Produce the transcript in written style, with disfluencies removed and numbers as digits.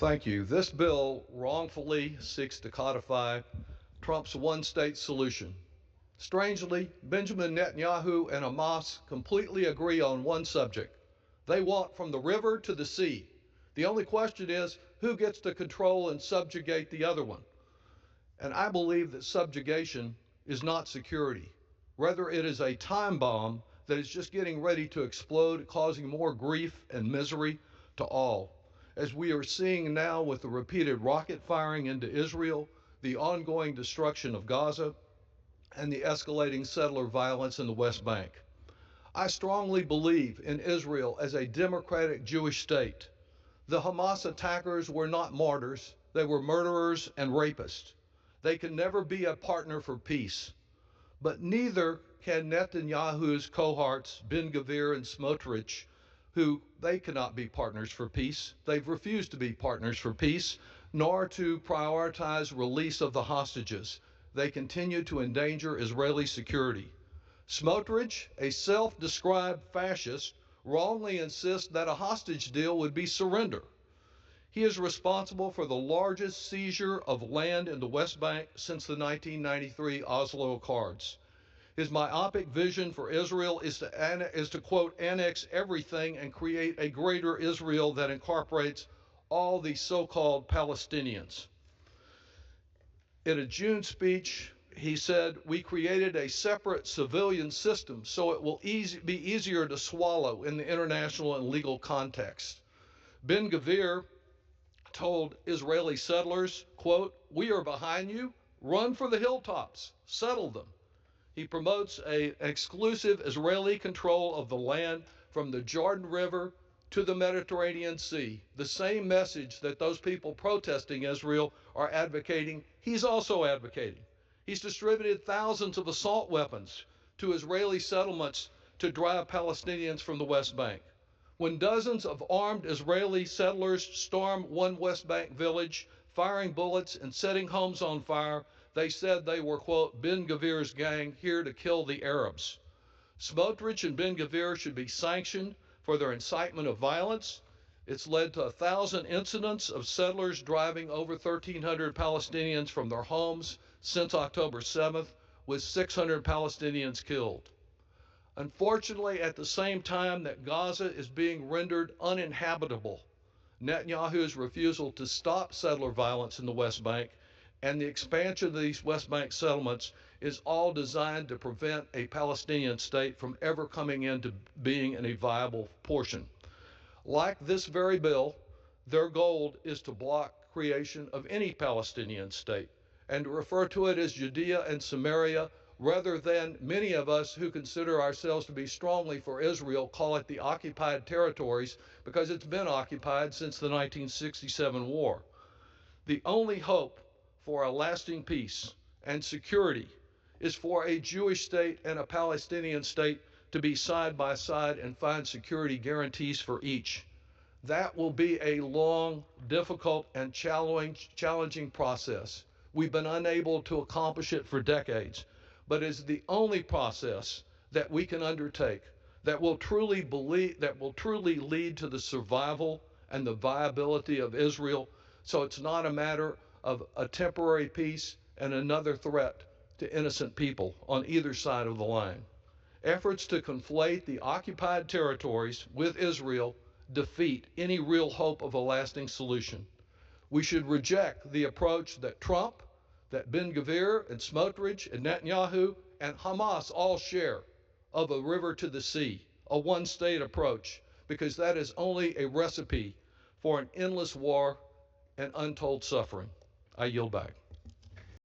Thank you. This bill wrongfully seeks to codify Trump's one-state solution. Strangely, Benjamin Netanyahu and Hamas completely agree on one subject. They want from the river to the sea. The only question is who gets to control and subjugate the other one. And I believe that subjugation is not security. Rather, it is a time bomb that is just getting ready to explode, causing more grief and misery to all. As we are seeing now with the repeated rocket firing into Israel, the ongoing destruction of Gaza, and the escalating settler violence in the West Bank. I strongly believe in Israel as a democratic Jewish state. The Hamas attackers were not martyrs, they were murderers and rapists. They can never be a partner for peace. But neither can Netanyahu's cohorts, Ben-Gvir and Smotrich, who they cannot be partners for peace. They've refused to be partners for peace, nor to prioritize release of the hostages. They continue to endanger Israeli security. Smotrich, a self-described fascist, wrongly insists that a hostage deal would be surrender. He is responsible for the largest seizure of land in the West Bank since the 1993 Oslo Accords. His myopic vision for Israel is to quote, annex everything and create a greater Israel that incorporates all the so-called Palestinians. In a June speech, he said, "We created a separate civilian system so it will be easier to swallow in the international and legal context." Ben-Gvir told Israeli settlers, quote, "We are behind you, run for the hilltops, settle them." He promotes an exclusive Israeli control of the land from the Jordan River to the Mediterranean Sea. The same message that those people protesting Israel are advocating, he's also advocating. He's distributed thousands of assault weapons to Israeli settlements to drive Palestinians from the West Bank. When dozens of armed Israeli settlers stormed one West Bank village, firing bullets and setting homes on fire, they said they were, quote, Ben-Gvir's gang here to kill the Arabs. Smotrich and Ben-Gvir should be sanctioned for their incitement of violence. It's led to 1,000 incidents of settlers driving over 1,300 Palestinians from their homes since October 7th, with 600 Palestinians killed. Unfortunately, at the same time that Gaza is being rendered uninhabitable, Netanyahu's refusal to stop settler violence in the West Bank and the expansion of these West Bank settlements is all designed to prevent a Palestinian state from ever coming into being in a viable portion. Like this very bill, their goal is to block creation of any Palestinian state and to refer to it as Judea and Samaria, rather than many of us who consider ourselves to be strongly for Israel call it the occupied territories because it's been occupied since the 1967 war. The only hope for a lasting peace and security is for a Jewish state and a Palestinian state to be side by side and find security guarantees for each. That will be a long, difficult, and challenging process. We've been unable to accomplish it for decades, but it's the only process that we can undertake that will truly lead to the survival and the viability of Israel. So it's not a matter of a temporary peace and another threat to innocent people on either side of the line. Efforts to conflate the occupied territories with Israel defeat any real hope of a lasting solution. We should reject the approach that Trump, that Ben-Gvir and Smotrich and Netanyahu and Hamas all share of a river to the sea, a one-state approach, because that is only a recipe for an endless war and untold suffering. I yield back.